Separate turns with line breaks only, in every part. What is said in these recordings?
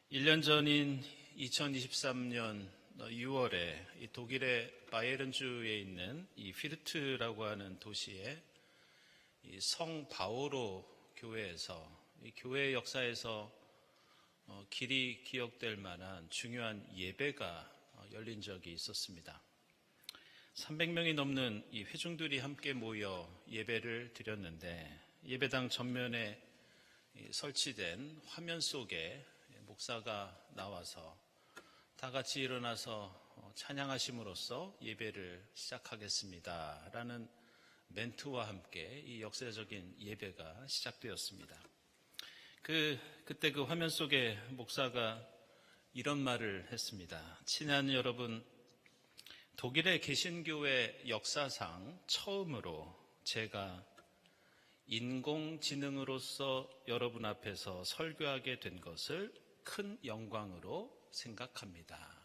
1년 전인 2023년 6월에 독일의 바이에른주에 있는 이 피르트라고 하는 도시에 이 성 바오로 교회에서 이 교회 역사에서 길이 기억될 만한 중요한 예배가 열린 적이 있었습니다. 300명이 넘는 이 회중들이 함께 모여 예배를 드렸는데 예배당 전면에 설치된 화면 속에 목사가 나와서 다 같이 일어나서 찬양하심으로써 예배를 시작하겠습니다 라는 멘트와 함께 이 역사적인 예배가 시작되었습니다. 그때 그 화면 속에 목사가 이런 말을 했습니다. 친한 여러분, 독일의 개신교회 역사상 처음으로 제가 인공지능으로서 여러분 앞에서 설교하게 된 것을 큰 영광으로 생각합니다.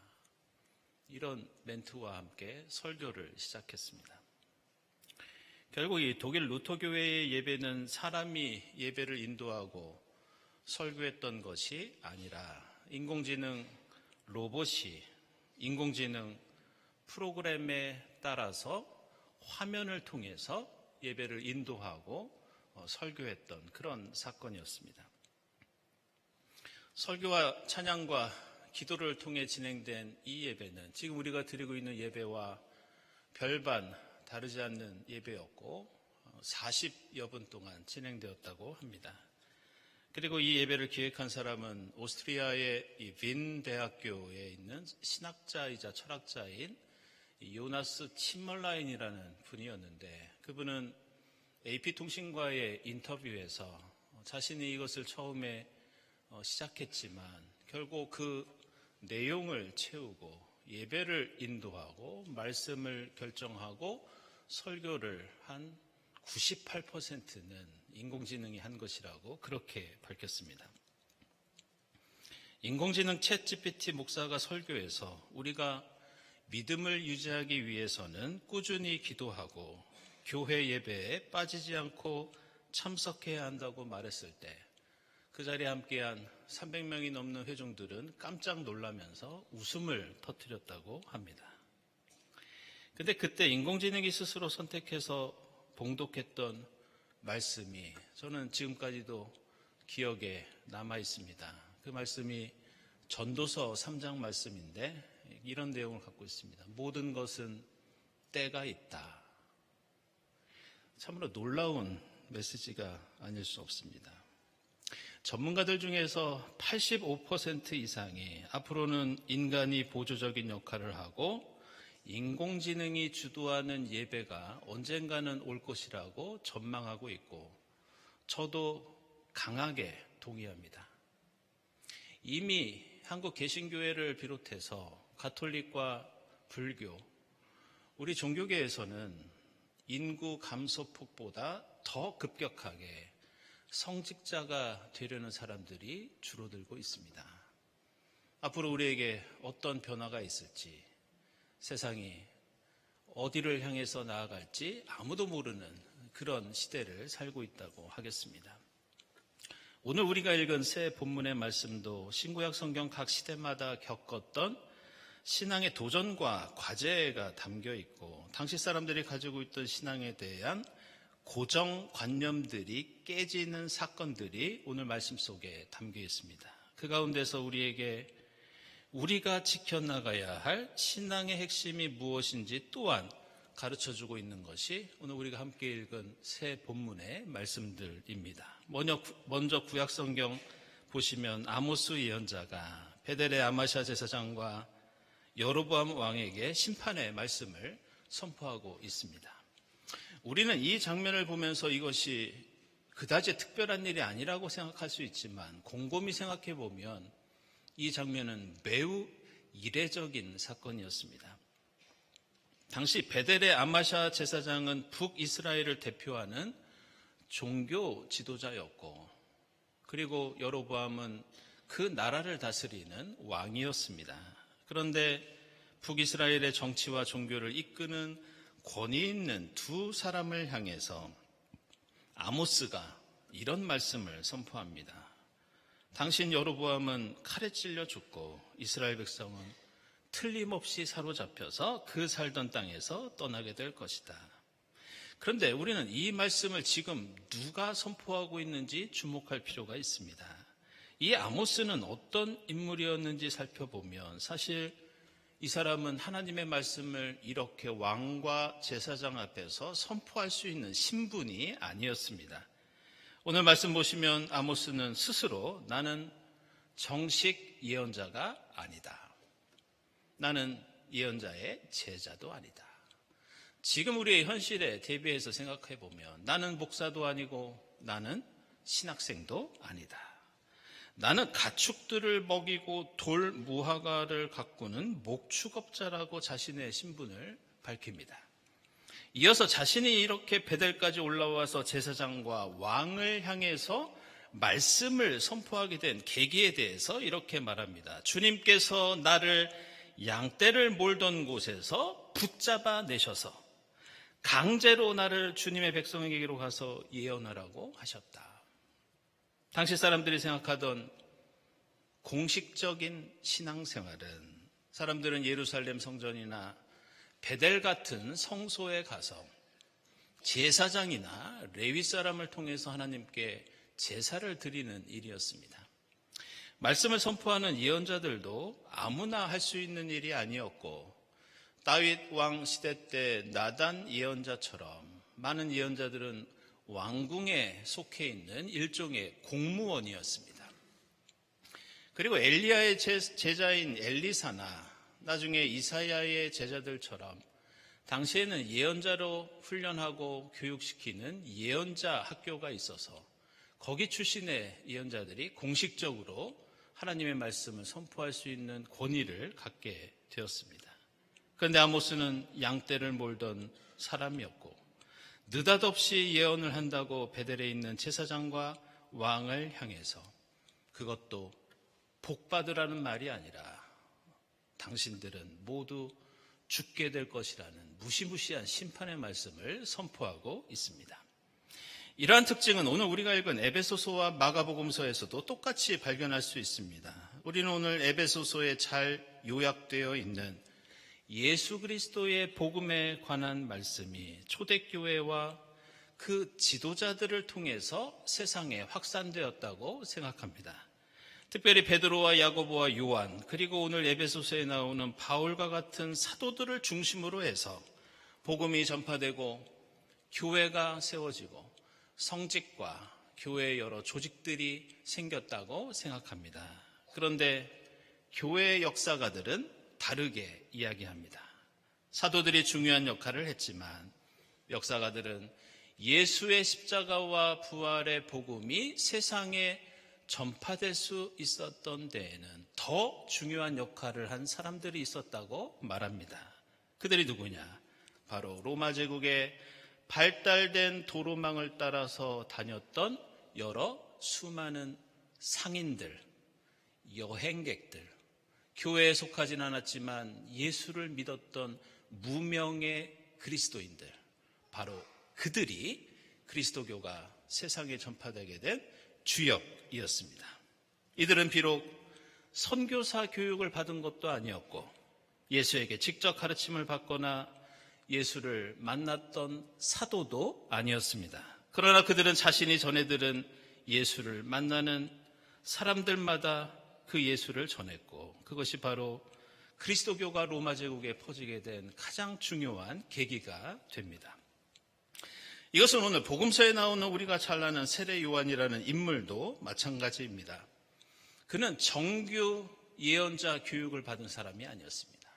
이런 멘트와 함께 설교를 시작했습니다. 결국 이 독일 루터교회의 예배는 사람이 예배를 인도하고 설교했던 것이 아니라 인공지능 로봇이 인공지능 프로그램에 따라서 화면을 통해서 예배를 인도하고 설교했던 그런 사건이었습니다. 설교와 찬양과 기도를 통해 진행된 이 예배는 지금 우리가 드리고 있는 예배와 별반 다르지 않는 예배였고 40여 분 동안 진행되었다고 합니다. 그리고 이 예배를 기획한 사람은 오스트리아의 이 빈 대학교에 있는 신학자이자 철학자인 요나스 침멀라인이라는 분이었는데 그분은 AP통신과의 인터뷰에서 자신이 이것을 처음에 시작했지만 결국 그 내용을 채우고 예배를 인도하고 말씀을 결정하고 설교를 한 98%는 인공지능이 한 것이라고 그렇게 밝혔습니다. 인공지능 챗GPT 목사가 설교에서 우리가 믿음을 유지하기 위해서는 꾸준히 기도하고 교회 예배에 빠지지 않고 참석해야 한다고 말했을 때 그 자리에 함께한 300명이 넘는 회중들은 깜짝 놀라면서 웃음을 터뜨렸다고 합니다. 그런데 그때 인공지능이 스스로 선택해서 봉독했던 말씀이 저는 지금까지도 기억에 남아 있습니다. 그 말씀이 전도서 3장 말씀인데 이런 내용을 갖고 있습니다. 모든 것은 때가 있다. 참으로 놀라운 메시지가 아닐 수 없습니다. 전문가들 중에서 85% 이상이 앞으로는 인간이 보조적인 역할을 하고 인공지능이 주도하는 예배가 언젠가는 올 것이라고 전망하고 있고 저도 강하게 동의합니다. 이미 한국 개신교회를 비롯해서 가톨릭과 불교, 우리 종교계에서는 인구 감소폭보다 더 급격하게 성직자가 되려는 사람들이 줄어들고 있습니다. 앞으로 우리에게 어떤 변화가 있을지, 세상이 어디를 향해서 나아갈지 아무도 모르는 그런 시대를 살고 있다고 하겠습니다. 오늘 우리가 읽은 새 본문의 말씀도 신구약 성경 각 시대마다 겪었던 신앙의 도전과 과제가 담겨 있고 당시 사람들이 가지고 있던 신앙에 대한 고정관념들이 깨지는 사건들이 오늘 말씀 속에 담겨 있습니다. 그 가운데서 우리에게 우리가 지켜나가야 할 신앙의 핵심이 무엇인지 또한 가르쳐주고 있는 것이 오늘 우리가 함께 읽은 새 본문의 말씀들입니다. 먼저 구약성경 보시면 아모스 예언자가 베델의 아마시아 제사장과 여로보암 왕에게 심판의 말씀을 선포하고 있습니다. 우리는 이 장면을 보면서 이것이 그다지 특별한 일이 아니라고 생각할 수 있지만 곰곰이 생각해 보면 이 장면은 매우 이례적인 사건이었습니다. 당시 베델의 아마시아 제사장은 북이스라엘을 대표하는 종교 지도자였고 그리고 여로보암은 그 나라를 다스리는 왕이었습니다. 그런데 북이스라엘의 정치와 종교를 이끄는 권위 있는 두 사람을 향해서 아모스가 이런 말씀을 선포합니다. 당신 여로보암은 칼에 찔려 죽고 이스라엘 백성은 틀림없이 사로잡혀서 그 살던 땅에서 떠나게 될 것이다. 그런데 우리는 이 말씀을 지금 누가 선포하고 있는지 주목할 필요가 있습니다. 이 아모스는 어떤 인물이었는지 살펴보면 사실 이 사람은 하나님의 말씀을 이렇게 왕과 제사장 앞에서 선포할 수 있는 신분이 아니었습니다. 오늘 말씀 보시면 아모스는 스스로 나는 정식 예언자가 아니다. 나는 예언자의 제자도 아니다. 지금 우리의 현실에 대비해서 생각해 보면 나는 목사도 아니고 나는 신학생도 아니다. 나는 가축들을 먹이고 돌 무화과를 가꾸는 목축업자라고 자신의 신분을 밝힙니다. 이어서 자신이 이렇게 베델까지 올라와서 제사장과 왕을 향해서 말씀을 선포하게 된 계기에 대해서 이렇게 말합니다. 주님께서 나를 양떼를 몰던 곳에서 붙잡아 내셔서 강제로 나를 주님의 백성에게로 가서 예언하라고 하셨다. 당시 사람들이 생각하던 공식적인 신앙생활은 사람들은 예루살렘 성전이나 베델 같은 성소에 가서 제사장이나 레위 사람을 통해서 하나님께 제사를 드리는 일이었습니다. 말씀을 선포하는 예언자들도 아무나 할 수 있는 일이 아니었고 다윗 왕 시대 때 나단 예언자처럼 많은 예언자들은 왕궁에 속해 있는 일종의 공무원이었습니다. 그리고 엘리야의 제자인 엘리사나 나중에 이사야의 제자들처럼 당시에는 예언자로 훈련하고 교육시키는 예언자 학교가 있어서 거기 출신의 예언자들이 공식적으로 하나님의 말씀을 선포할 수 있는 권위를 갖게 되었습니다. 그런데 아모스는 양떼를 몰던 사람이었고 느닷없이 예언을 한다고 베델에 있는 제사장과 왕을 향해서 그것도 복받으라는 말이 아니라 당신들은 모두 죽게 될 것이라는 무시무시한 심판의 말씀을 선포하고 있습니다. 이러한 특징은 오늘 우리가 읽은 에베소서와 마가복음서에서도 똑같이 발견할 수 있습니다. 우리는 오늘 에베소서에 잘 요약되어 있는 예수 그리스도의 복음에 관한 말씀이 초대교회와 그 지도자들을 통해서 세상에 확산되었다고 생각합니다. 특별히 베드로와 야고보와 요한 그리고 오늘 에베소서에 나오는 바울과 같은 사도들을 중심으로 해서 복음이 전파되고 교회가 세워지고 성직과 교회의 여러 조직들이 생겼다고 생각합니다. 그런데 교회의 역사가들은 다르게 이야기합니다. 사도들이 중요한 역할을 했지만 역사가들은 예수의 십자가와 부활의 복음이 세상에 전파될 수 있었던 데에는 더 중요한 역할을 한 사람들이 있었다고 말합니다. 그들이 누구냐? 바로 로마 제국의 발달된 도로망을 따라서 다녔던 여러 수많은 상인들, 여행객들, 교회에 속하진 않았지만 예수를 믿었던 무명의 그리스도인들, 바로 그들이 그리스도교가 세상에 전파되게 된 주역이었습니다. 이들은 비록 선교사 교육을 받은 것도 아니었고 예수에게 직접 가르침을 받거나 예수를 만났던 사도도 아니었습니다. 그러나 그들은 자신이 전해 들은 예수를 만나는 사람들마다 그 예수를 전했고 그것이 바로 그리스도교가 로마 제국에 퍼지게 된 가장 중요한 계기가 됩니다. 이것은 오늘 복음서에 나오는 우리가 잘 아는 세례 요한이라는 인물도 마찬가지입니다. 그는 정규 예언자 교육을 받은 사람이 아니었습니다.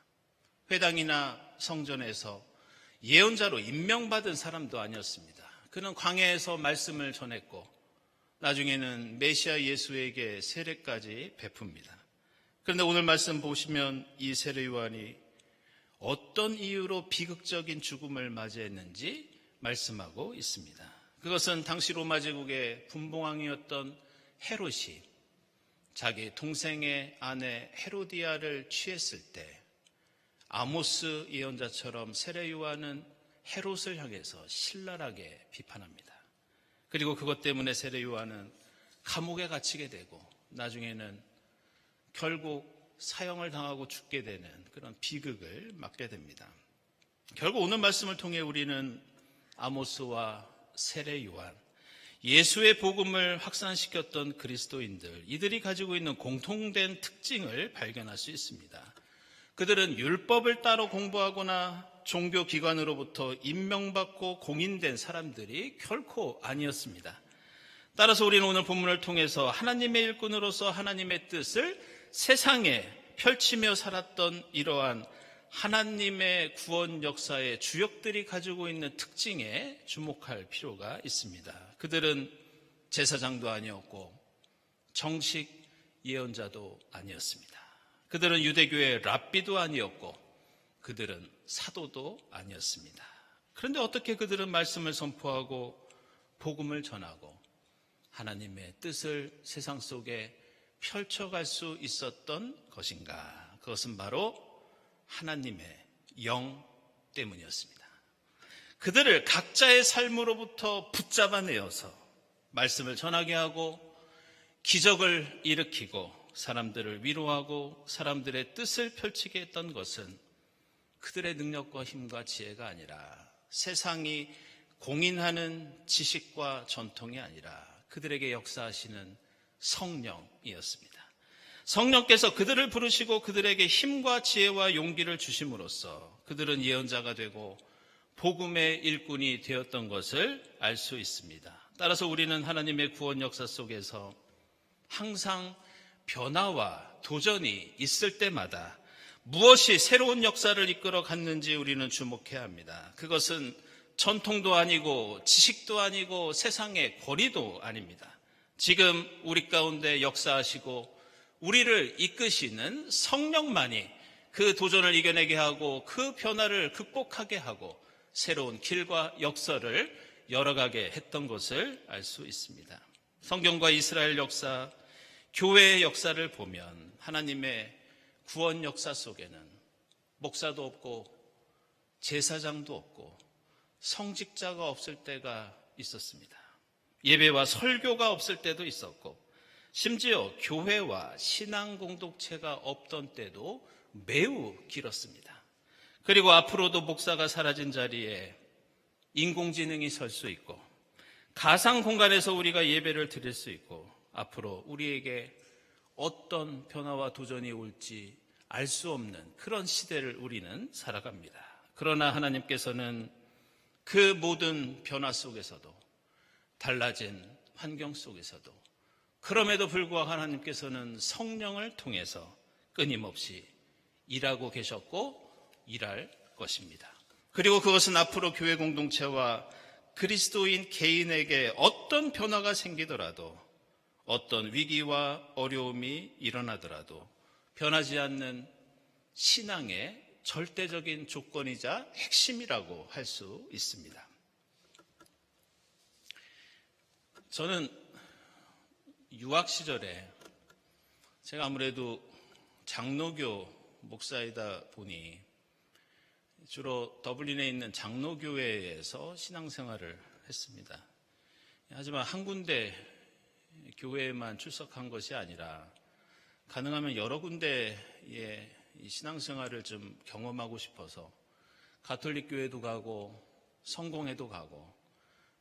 회당이나 성전에서 예언자로 임명받은 사람도 아니었습니다. 그는 광야에서 말씀을 전했고 나중에는 메시아 예수에게 세례까지 베풉니다. 그런데 오늘 말씀 보시면 이 세례 요한이 어떤 이유로 비극적인 죽음을 맞이했는지 말씀하고 있습니다. 그것은 당시 로마 제국의 분봉왕이었던 헤롯이 자기 동생의 아내 헤로디아를 취했을 때 아모스 예언자처럼 세례 요한은 헤롯을 향해서 신랄하게 비판합니다. 그리고 그것 때문에 세례 요한은 감옥에 갇히게 되고 나중에는 결국 사형을 당하고 죽게 되는 그런 비극을 맞게 됩니다. 결국 오늘 말씀을 통해 우리는 아모스와 세례 요한, 예수의 복음을 확산시켰던 그리스도인들, 이들이 가지고 있는 공통된 특징을 발견할 수 있습니다. 그들은 율법을 따로 공부하거나 종교기관으로부터 임명받고 공인된 사람들이 결코 아니었습니다. 따라서 우리는 오늘 본문을 통해서 하나님의 일꾼으로서 하나님의 뜻을 세상에 펼치며 살았던 이러한 하나님의 구원 역사의 주역들이 가지고 있는 특징에 주목할 필요가 있습니다. 그들은 제사장도 아니었고 정식 예언자도 아니었습니다. 그들은 유대교의 랍비도 아니었고 그들은 사도도 아니었습니다. 그런데 어떻게 그들은 말씀을 선포하고 복음을 전하고 하나님의 뜻을 세상 속에 펼쳐갈 수 있었던 것인가? 그것은 바로 하나님의 영 때문이었습니다. 그들을 각자의 삶으로부터 붙잡아내어서 말씀을 전하게 하고 기적을 일으키고 사람들을 위로하고 사람들의 뜻을 펼치게 했던 것은 그들의 능력과 힘과 지혜가 아니라 세상이 공인하는 지식과 전통이 아니라 그들에게 역사하시는 성령이었습니다. 성령께서 그들을 부르시고 그들에게 힘과 지혜와 용기를 주심으로써 그들은 예언자가 되고 복음의 일꾼이 되었던 것을 알 수 있습니다. 따라서 우리는 하나님의 구원 역사 속에서 항상 변화와 도전이 있을 때마다 무엇이 새로운 역사를 이끌어 갔는지 우리는 주목해야 합니다. 그것은 전통도 아니고 지식도 아니고 세상의 권위도 아닙니다. 지금 우리 가운데 역사하시고 우리를 이끄시는 성령만이 그 도전을 이겨내게 하고 그 변화를 극복하게 하고 새로운 길과 역사를 열어가게 했던 것을 알 수 있습니다. 성경과 이스라엘 역사, 교회의 역사를 보면 하나님의 구원 역사 속에는 목사도 없고 제사장도 없고 성직자가 없을 때가 있었습니다. 예배와 설교가 없을 때도 있었고 심지어 교회와 신앙 공동체가 없던 때도 매우 길었습니다. 그리고 앞으로도 목사가 사라진 자리에 인공지능이 설 수 있고 가상 공간에서 우리가 예배를 드릴 수 있고 앞으로 우리에게 어떤 변화와 도전이 올지 알 수 없는 그런 시대를 우리는 살아갑니다. 그러나 하나님께서는 그 모든 변화 속에서도 달라진 환경 속에서도 그럼에도 불구하고 하나님께서는 성령을 통해서 끊임없이 일하고 계셨고 일할 것입니다. 그리고 그것은 앞으로 교회 공동체와 그리스도인 개인에게 어떤 변화가 생기더라도 어떤 위기와 어려움이 일어나더라도 변하지 않는 신앙의 절대적인 조건이자 핵심이라고 할 수 있습니다. 저는 유학 시절에 제가 아무래도 장로교 목사이다 보니 주로 더블린에 있는 장로교회에서 신앙생활을 했습니다. 하지만 한 군데 교회에만 출석한 것이 아니라 가능하면 여러 군데의 신앙생활을 좀 경험하고 싶어서 가톨릭 교회도 가고 성공회도 가고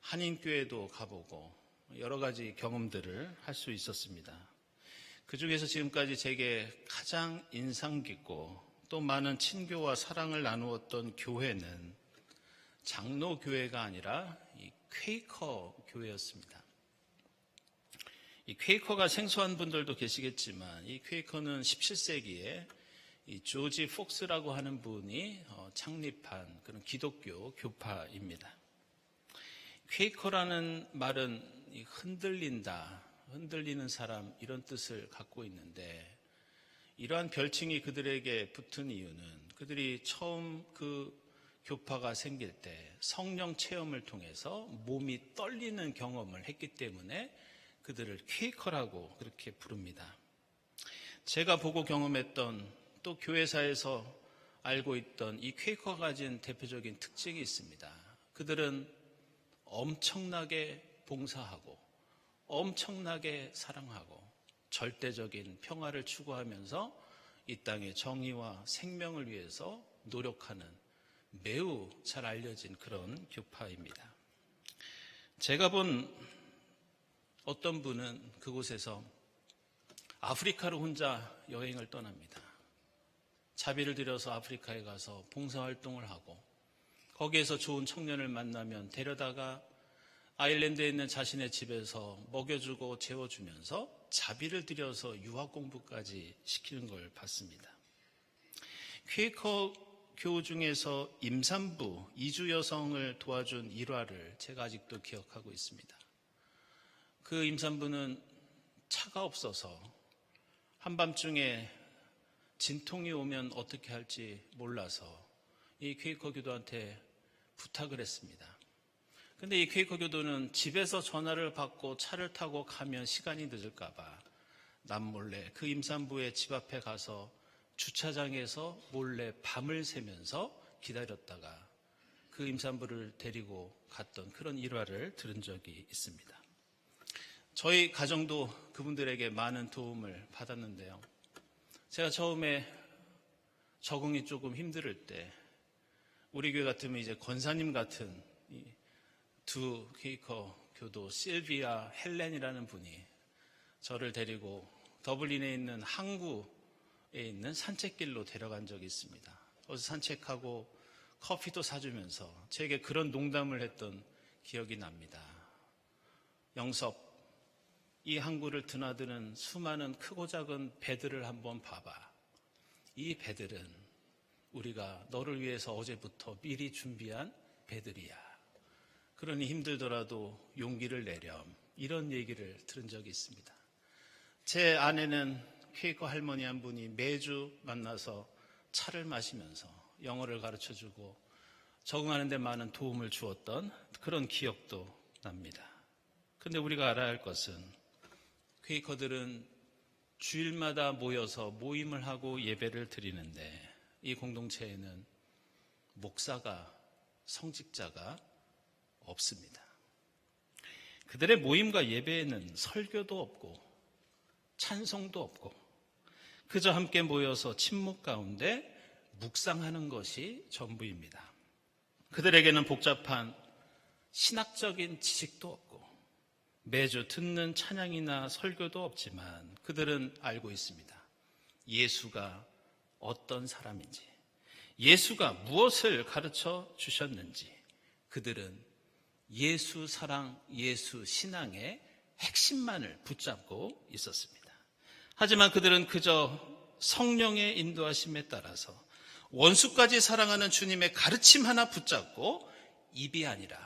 한인교회도 가보고 여러 가지 경험들을 할 수 있었습니다. 그 중에서 지금까지 제게 가장 인상 깊고 또 많은 친교와 사랑을 나누었던 교회는 장로교회가 아니라 이 퀘이커 교회였습니다. 이 퀘이커가 생소한 분들도 계시겠지만 이 퀘이커는 17세기에 이 조지 폭스라고 하는 분이 창립한 그런 기독교 교파입니다. 퀘이커라는 말은 흔들린다, 흔들리는 사람 이런 뜻을 갖고 있는데 이러한 별칭이 그들에게 붙은 이유는 그들이 처음 그 교파가 생길 때 성령 체험을 통해서 몸이 떨리는 경험을 했기 때문에 그들을 퀘이커라고 그렇게 부릅니다. 제가 보고 경험했던 또 교회사에서 알고 있던 이 퀘이커가 가진 대표적인 특징이 있습니다. 그들은 엄청나게 봉사하고 엄청나게 사랑하고 절대적인 평화를 추구하면서 이 땅의 정의와 생명을 위해서 노력하는 매우 잘 알려진 그런 교파입니다. 제가 본 어떤 분은 그곳에서 아프리카로 혼자 여행을 떠납니다. 자비를 들여서 아프리카에 가서 봉사활동을 하고 거기에서 좋은 청년을 만나면 데려다가 아일랜드에 있는 자신의 집에서 먹여주고 재워주면서 자비를 들여서 유학 공부까지 시키는 걸 봤습니다. 퀘이커 교우 중에서 임산부, 이주 여성을 도와준 일화를 제가 아직도 기억하고 있습니다. 그 임산부는 차가 없어서 한밤중에 진통이 오면 어떻게 할지 몰라서 이 퀘이커 교도한테 부탁을 했습니다. 근데 이 퀘이커 교도는 집에서 전화를 받고 차를 타고 가면 시간이 늦을까봐 남몰래 그 임산부의 집 앞에 가서 주차장에서 몰래 밤을 새면서 기다렸다가 그 임산부를 데리고 갔던 그런 일화를 들은 적이 있습니다. 저희 가정도 그분들에게 많은 도움을 받았는데요. 제가 처음에 적응이 조금 힘들 때 우리 교회 같으면 이제 권사님 같은 두 퀘이커 교도 실비아 헬렌이라는 분이 저를 데리고 더블린에 있는 항구에 있는 산책길로 데려간 적이 있습니다. 거기서 산책하고 커피도 사주면서 제게 그런 농담을 했던 기억이 납니다. 영섭, 이 항구를 드나드는 수많은 크고 작은 배들을 한번 봐봐. 이 배들은 우리가 너를 위해서 어제부터 미리 준비한 배들이야. 그러니 힘들더라도 용기를 내렴. 이런 얘기를 들은 적이 있습니다. 제 아내는 퀘이커 할머니 한 분이 매주 만나서 차를 마시면서 영어를 가르쳐주고 적응하는 데 많은 도움을 주었던 그런 기억도 납니다. 그런데 우리가 알아야 할 것은 퀘이커들은 주일마다 모여서 모임을 하고 예배를 드리는데 이 공동체에는 목사가, 성직자가 없습니다. 그들의 모임과 예배에는 설교도 없고 찬송도 없고 그저 함께 모여서 침묵 가운데 묵상하는 것이 전부입니다. 그들에게는 복잡한 신학적인 지식도 없고 매주 듣는 찬양이나 설교도 없지만 그들은 알고 있습니다. 예수가 어떤 사람인지, 예수가 무엇을 가르쳐 주셨는지 그들은 예수 사랑, 예수 신앙의 핵심만을 붙잡고 있었습니다. 하지만 그들은 그저 성령의 인도하심에 따라서 원수까지 사랑하는 주님의 가르침 하나 붙잡고 입이 아니라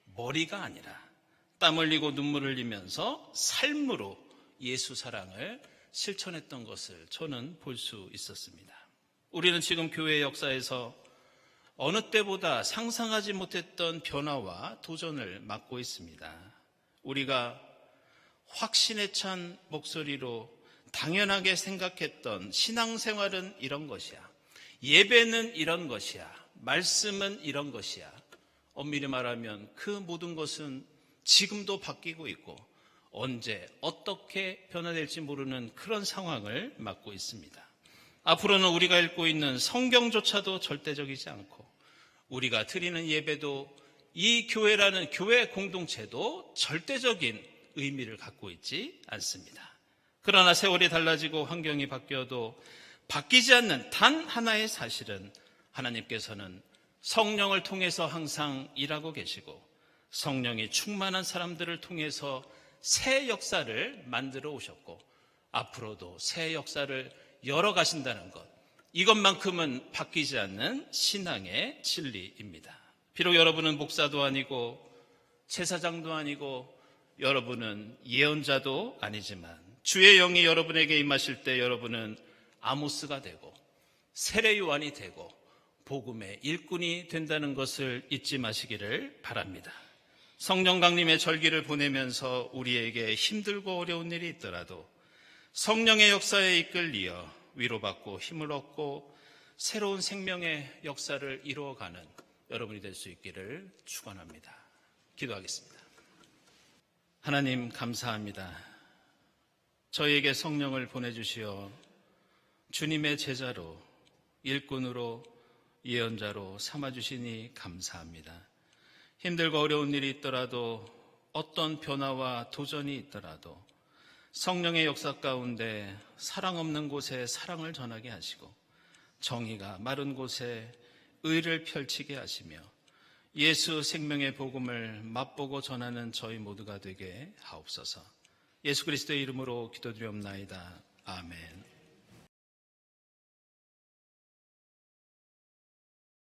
머리가 아니라 땀 흘리고 눈물 흘리면서 삶으로 예수 사랑을 실천했던 것을 저는 볼 수 있었습니다. 우리는 지금 교회의 역사에서 어느 때보다 상상하지 못했던 변화와 도전을 맞고 있습니다. 우리가 확신에 찬 목소리로 당연하게 생각했던 신앙생활은 이런 것이야. 예배는 이런 것이야. 말씀은 이런 것이야. 엄밀히 말하면 그 모든 것은 지금도 바뀌고 있고 언제 어떻게 변화될지 모르는 그런 상황을 맞고 있습니다. 앞으로는 우리가 읽고 있는 성경조차도 절대적이지 않고 우리가 드리는 예배도 이 교회라는 교회 공동체도 절대적인 의미를 갖고 있지 않습니다. 그러나 세월이 달라지고 환경이 바뀌어도 바뀌지 않는 단 하나의 사실은 하나님께서는 성령을 통해서 항상 일하고 계시고 성령이 충만한 사람들을 통해서 새 역사를 만들어 오셨고 앞으로도 새 역사를 열어가신다는 것, 이것만큼은 바뀌지 않는 신앙의 진리입니다. 비록 여러분은 목사도 아니고 제사장도 아니고 여러분은 예언자도 아니지만 주의 영이 여러분에게 임하실 때 여러분은 아모스가 되고 세례 요한이 되고 복음의 일꾼이 된다는 것을 잊지 마시기를 바랍니다. 성령 강림의 절기를 보내면서 우리에게 힘들고 어려운 일이 있더라도 성령의 역사에 이끌리어 위로받고 힘을 얻고 새로운 생명의 역사를 이루어가는 여러분이 될 수 있기를 축원합니다. 기도하겠습니다. 하나님 감사합니다. 저희에게 성령을 보내주시어 주님의 제자로, 일꾼으로, 예언자로 삼아주시니 감사합니다. 힘들고 어려운 일이 있더라도, 어떤 변화와 도전이 있더라도 성령의 역사 가운데 사랑 없는 곳에 사랑을 전하게 하시고, 정의가 마른 곳에 의를 펼치게 하시며, 예수 생명의 복음을 맛보고 전하는 저희 모두가 되게 하옵소서. 예수 그리스도의 이름으로 기도드리옵나이다. 아멘.